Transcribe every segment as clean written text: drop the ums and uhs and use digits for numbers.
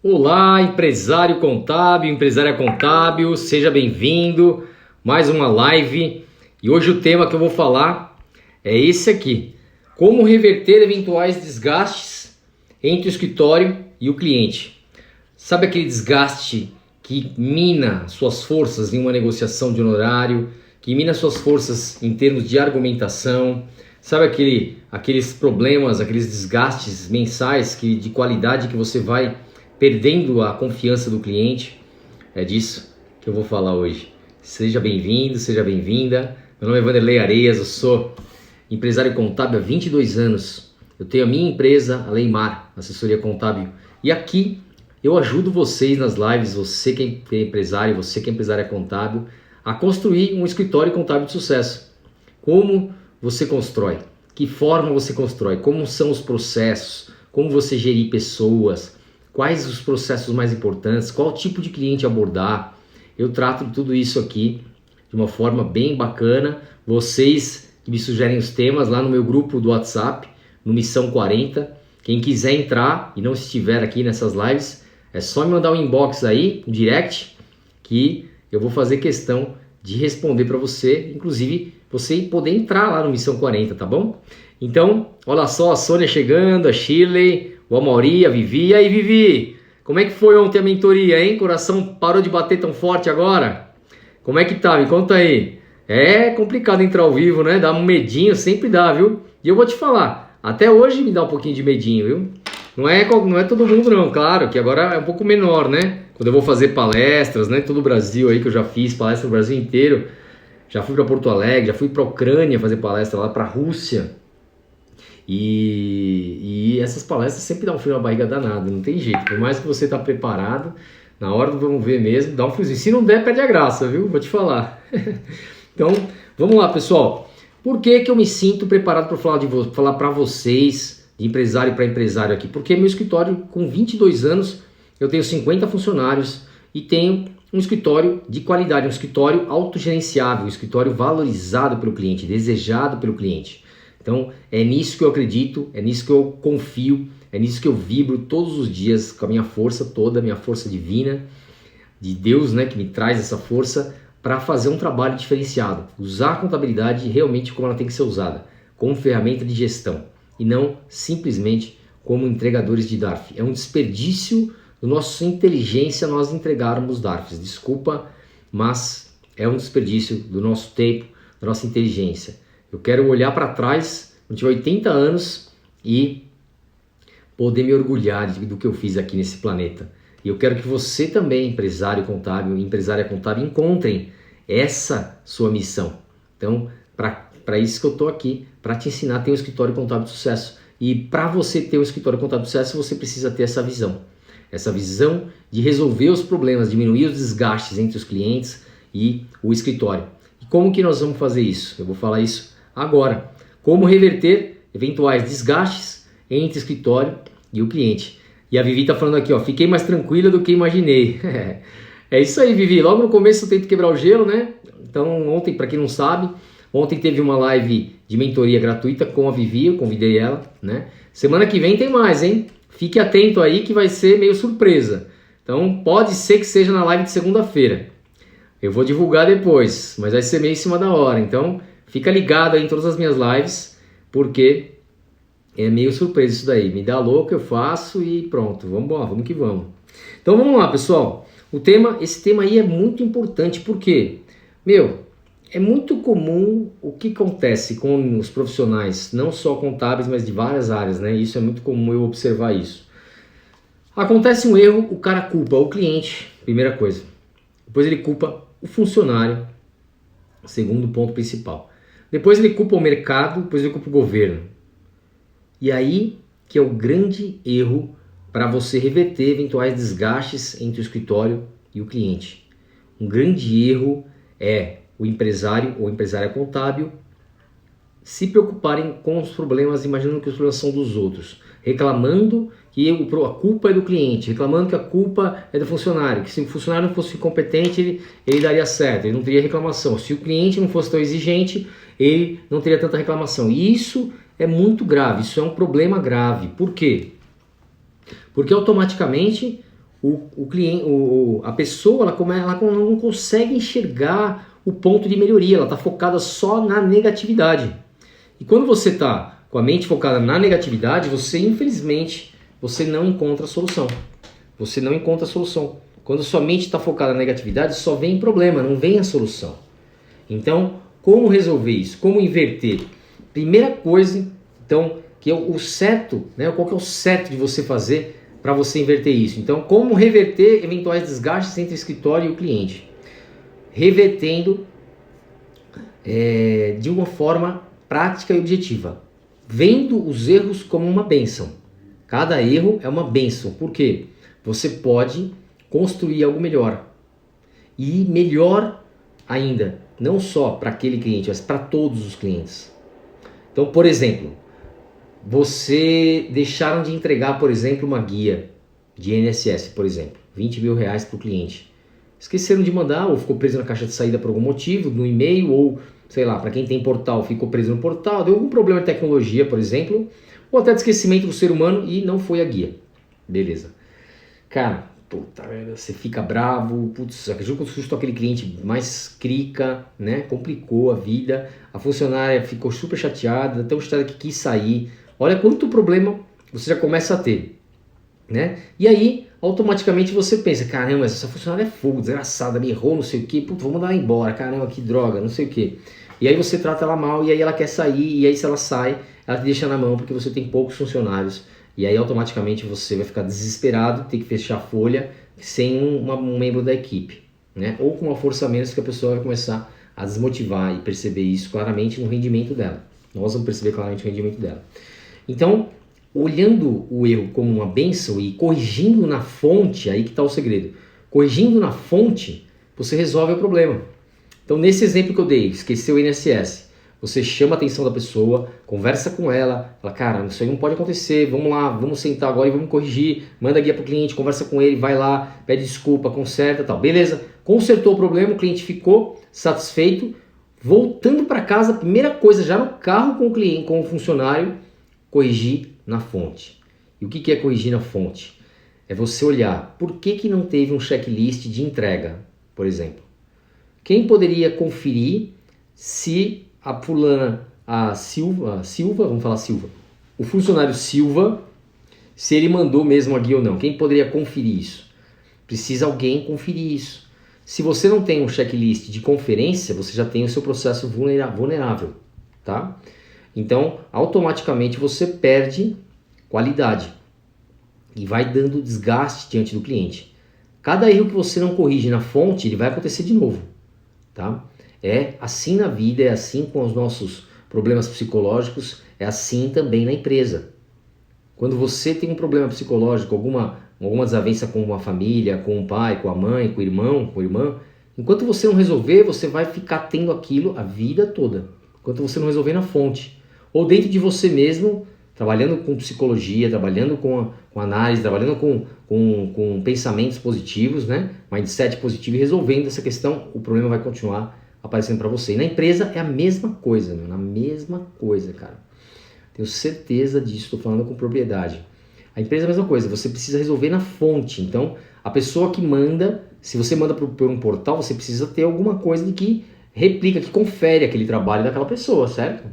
Olá, empresário contábil, empresária contábil, seja bem-vindo. Mais uma live e hoje o tema que eu vou falar é esse aqui: como reverter eventuais desgastes entre o escritório e o cliente. Sabe aquele desgaste que mina suas forças em uma negociação de honorário, que mina suas forças em termos de argumentação? Sabe aqueles problemas, aqueles desgastes mensais de qualidade que você vai perdendo a confiança do cliente? É disso que eu vou falar hoje. Seja bem-vindo, seja bem-vinda. Meu nome é Vanderlei Areias, eu sou empresário contábil há 22 anos. Eu tenho a minha empresa, a Leimar, assessoria contábil. E aqui eu ajudo vocês nas lives, você que é empresário, você que é empresária contábil, a construir um escritório contábil de sucesso. Como você constrói? Que forma você constrói? Como são os processos? Como você gerir pessoas? Quais os processos mais importantes? Qual tipo de cliente abordar? Eu trato de tudo isso aqui de uma forma bem bacana. Vocês que me sugerem os temas lá no meu grupo do WhatsApp, no Missão 40. Quem quiser entrar e não estiver aqui nessas lives, é só me mandar um inbox aí, um direct, que eu vou fazer questão de responder para você, inclusive você poder entrar lá no Missão 40, tá bom? Então, olha só, a Sônia chegando, a Shirley, o Amauri, a Vivi. E aí, Vivi, como é que foi ontem a mentoria, hein? Coração parou de bater tão forte agora? Como é que tá? Me conta aí. É complicado entrar ao vivo, né? Dá um medinho, sempre dá, viu? E eu vou te falar, até hoje me dá um pouquinho de medinho, viu? Não é todo mundo não, claro, que agora é um pouco menor, né? Quando eu vou fazer palestras, né? Todo o Brasil aí que eu já fiz, palestra no Brasil inteiro. Já fui para Porto Alegre, já fui para Ucrânia fazer palestra lá, para Rússia. E essas palestras sempre dão um frio na barriga danado, não tem jeito. Por mais que você tá preparado, na hora do vamos ver mesmo, dá um friozinho. Se não der, perde a graça, viu? Vou te falar. Então, vamos lá, pessoal. Por que eu me sinto preparado para falar para vocês, de empresário para empresário aqui? Porque meu escritório, com 22 anos, eu tenho 50 funcionários e tenho um escritório de qualidade, um escritório autogerenciável, um escritório valorizado pelo cliente, desejado pelo cliente. Então é nisso que eu acredito, é nisso que eu confio, é nisso que eu vibro todos os dias com a minha força toda, a minha força divina, de Deus, né, que me traz essa força para fazer um trabalho diferenciado, usar a contabilidade realmente como ela tem que ser usada, como ferramenta de gestão e não simplesmente como entregadores de DARF. É um desperdício da nossa inteligência nós entregarmos DARFs. Desculpa, mas é um desperdício do nosso tempo, da nossa inteligência. Eu quero olhar para trás, quando tiver 80 anos e poder me orgulhar do que eu fiz aqui nesse planeta. E eu quero que você também, empresário contábil, empresária contábil, encontrem essa sua missão. Então, para isso que eu estou aqui, para te ensinar a ter um escritório contábil de sucesso. E para você ter um escritório contábil de sucesso, você precisa ter essa visão. Essa visão de resolver os problemas, diminuir os desgastes entre os clientes e o escritório. E como que nós vamos fazer isso? Eu vou falar isso agora. Como reverter eventuais desgastes entre o escritório e o cliente. E a Vivi está falando aqui, ó, fiquei mais tranquila do que imaginei. É isso aí, Vivi. Logo no começo eu tento quebrar o gelo, né? Então ontem, para quem não sabe, ontem teve uma live de mentoria gratuita com a Vivi, eu convidei ela, né? Semana que vem tem mais, hein? Fique atento aí que vai ser meio surpresa. Então pode ser que seja na live de segunda-feira. Eu vou divulgar depois, mas vai ser meio em cima da hora. Então fica ligado aí em todas as minhas lives, porque é meio surpresa isso daí. Me dá louco, eu faço e pronto. Vamos embora, vamos que vamos. Então vamos lá, pessoal. Esse tema aí é muito importante, porque, é muito comum o que acontece com os profissionais, não só contábeis, mas de várias áreas, né? Isso é muito comum eu observar isso. Acontece um erro, o cara culpa o cliente, primeira coisa. Depois ele culpa o funcionário, segundo ponto principal. Depois ele culpa o mercado, depois ele culpa o governo. E aí que é o grande erro para você reverter eventuais desgastes entre o escritório e o cliente. Um grande erro é o empresário ou empresária contábil se preocuparem com os problemas, imaginando que os problemas são dos outros, reclamando que a culpa é do cliente, reclamando que a culpa é do funcionário, que se o funcionário não fosse competente, ele daria certo, ele não teria reclamação. Se o cliente não fosse tão exigente, ele não teria tanta reclamação. E isso é muito grave, isso é um problema grave. Por quê? Porque automaticamente o cliente, a pessoa ela não consegue enxergar o ponto de melhoria, ela está focada só na negatividade. E quando você está com a mente focada na negatividade, você infelizmente você não encontra solução. Você não encontra solução. Quando sua mente está focada na negatividade, só vem problema, não vem a solução. Então, como resolver isso? Como inverter? Primeira coisa, então, que é o certo, né? Qual que é o certo de você fazer para você inverter isso? Então, como reverter eventuais desgastes entre o escritório e o cliente? Revertendo de uma forma prática e objetiva, vendo os erros como uma bênção. Cada erro é uma bênção, porque você pode construir algo melhor. E melhor ainda, não só para aquele cliente, mas para todos os clientes. Então, por exemplo, você deixaram de entregar, por exemplo, uma guia de INSS, por exemplo, R$20 mil para o cliente. Esqueceram de mandar, ou ficou preso na caixa de saída por algum motivo, no e-mail, ou sei lá, para quem tem portal, ficou preso no portal, deu algum problema de tecnologia, por exemplo, ou até de esquecimento do ser humano e não foi a guia. Beleza. Cara, puta merda, você fica bravo, putz, justo aquele cliente mais crica, né? Complicou a vida, a funcionária ficou super chateada, tão chateada que quis sair. Olha quanto problema você já começa a ter, né? E aí, automaticamente você pensa, caramba, essa funcionária é fogo, desgraçada, me errou, não sei o que, putz, vou mandar ela embora, caramba, que droga, não sei o que. E aí você trata ela mal, e aí ela quer sair, e aí se ela sai, ela te deixa na mão, porque você tem poucos funcionários. E aí automaticamente você vai ficar desesperado, ter que fechar a folha sem um membro da equipe, né? Ou com uma força a menos que a pessoa vai começar a desmotivar e perceber isso claramente no rendimento dela. Nós vamos perceber claramente o rendimento dela. Então, olhando o erro como uma bênção e corrigindo na fonte, aí que está o segredo. Corrigindo na fonte, você resolve o problema. Então, nesse exemplo que eu dei, esqueceu o INSS. Você chama a atenção da pessoa, conversa com ela, fala, cara, isso aí não pode acontecer, vamos lá, vamos sentar agora e vamos corrigir, manda a guia para o cliente, conversa com ele, vai lá, pede desculpa, conserta, tal. Beleza, consertou o problema, o cliente ficou satisfeito, voltando para casa, a primeira coisa, já no carro com o cliente, com o funcionário, corrigir na fonte. E o que é corrigir na fonte? É você olhar, por que não teve um checklist de entrega, por exemplo? Quem poderia conferir se a fulana, a Silva, vamos falar Silva, o funcionário Silva, se ele mandou mesmo a guia ou não? Quem poderia conferir isso? Precisa alguém conferir isso. Se você não tem um checklist de conferência, você já tem o seu processo vulnerável, tá? Então, automaticamente você perde qualidade e vai dando desgaste diante do cliente. Cada erro que você não corrige na fonte, ele vai acontecer de novo, tá? É assim na vida, é assim com os nossos problemas psicológicos, é assim também na empresa. Quando você tem um problema psicológico, alguma desavença com uma família, com o pai, com a mãe, com o irmão, com a irmã, enquanto você não resolver, você vai ficar tendo aquilo a vida toda. Enquanto você não resolver na fonte. Ou dentro de você mesmo, trabalhando com psicologia, trabalhando com análise, trabalhando com pensamentos positivos, né? Mindset positivo e resolvendo essa questão, o problema vai continuar aparecendo para você. E na empresa é a mesma coisa, meu, a mesma coisa, cara. Tenho certeza disso, estou falando com propriedade. A empresa é a mesma coisa, você precisa resolver na fonte. Então, a pessoa que manda, se você manda por um portal, você precisa ter alguma coisa de que replica, que confere aquele trabalho daquela pessoa, certo?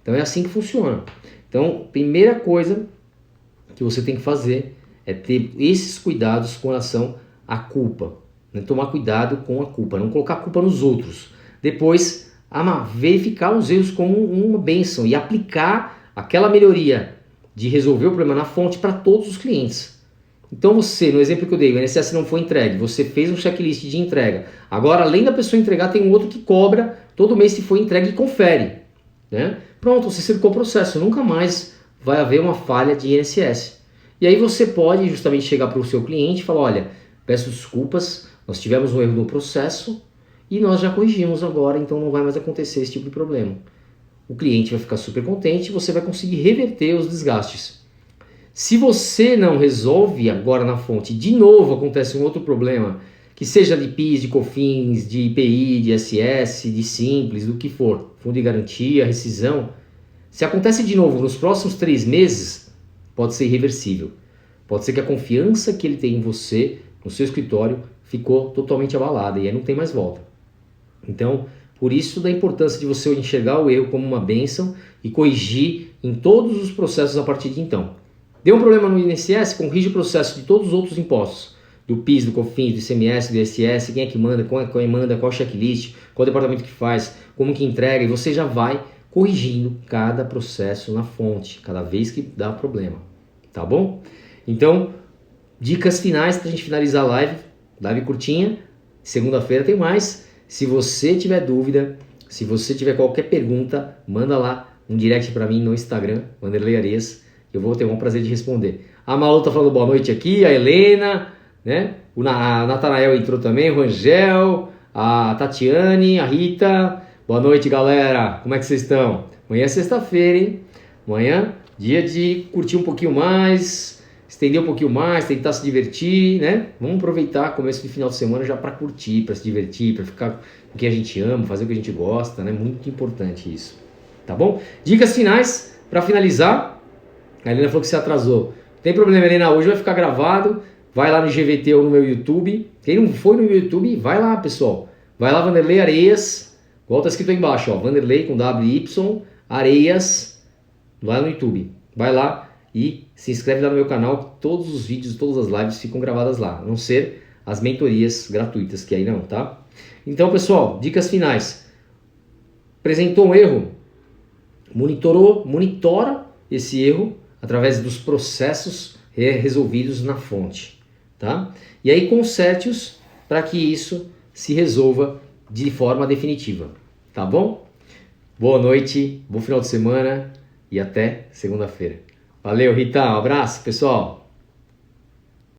Então é assim que funciona. Então, primeira coisa que você tem que fazer é ter esses cuidados com relação à culpa. Né? Tomar cuidado com a culpa, não colocar a culpa nos outros. Depois, verificar os erros como uma bênção e aplicar aquela melhoria de resolver o problema na fonte para todos os clientes. Então você, no exemplo que eu dei, o INSS não foi entregue, você fez um checklist de entrega. Agora, além da pessoa entregar, tem um outro que cobra todo mês se foi entregue e confere. Né? Pronto, você cercou o processo, nunca mais vai haver uma falha de INSS. E aí você pode justamente chegar para o seu cliente e falar, olha, peço desculpas, nós tivemos um erro no processo e nós já corrigimos agora, então não vai mais acontecer esse tipo de problema. O cliente vai ficar super contente e você vai conseguir reverter os desgastes. Se você não resolve agora na fonte, de novo acontece um outro problema, que seja de PIS, de COFINS, de IPI, de ISS, de Simples, do que for, fundo de garantia, rescisão, se acontece de novo nos próximos 3 meses, pode ser irreversível. Pode ser que a confiança que ele tem em você no seu escritório ficou totalmente abalada e aí não tem mais volta. Então, por isso da importância de você enxergar o erro como uma bênção e corrigir em todos os processos a partir de então. Deu um problema no INSS, corrige o processo de todos os outros impostos, do PIS, do COFINS, do ICMS, do ISS, quem é que manda, qual checklist, qual departamento que faz, como que entrega, e você já vai corrigindo cada processo na fonte, cada vez que dá problema, tá bom? Então, dicas finais para a gente finalizar a live curtinha, segunda-feira tem mais. Se você tiver dúvida, se você tiver qualquer pergunta, manda lá um direct para mim no Instagram, Vanderlei Arias, eu vou ter um prazer de responder. A Malu tá falando boa noite aqui, a Helena, né? A Natanael entrou também, o Rangel, a Tatiane, a Rita. Boa noite, galera. Como é que vocês estão? Amanhã é sexta-feira, hein? Amanhã, dia de curtir um pouquinho mais, estender um pouquinho mais, tentar se divertir, né? Vamos aproveitar começo de final de semana já para curtir, para se divertir, para ficar com o que a gente ama, fazer o que a gente gosta, né? Muito importante isso. Tá bom? Dicas finais para finalizar. A Helena falou que se atrasou. Não tem problema, Helena. Hoje vai ficar gravado. Vai lá no GVT ou no meu YouTube. Quem não foi no meu YouTube, vai lá, pessoal. Vai lá, Vanderlei Areias. Igual tá escrito aí embaixo, ó. Vanderlei com WY, Areias. Lá no YouTube. Vai lá e se inscreve lá no meu canal. Todos os vídeos, todas as lives ficam gravadas lá. A não ser as mentorias gratuitas, que aí não, tá? Então, pessoal, dicas finais. Apresentou um erro? Monitora esse erro através dos processos resolvidos na fonte, tá? E aí conserte-os para que isso se resolva de forma definitiva, tá bom? Boa noite, bom final de semana e até segunda-feira. Valeu, Rita, um abraço, pessoal!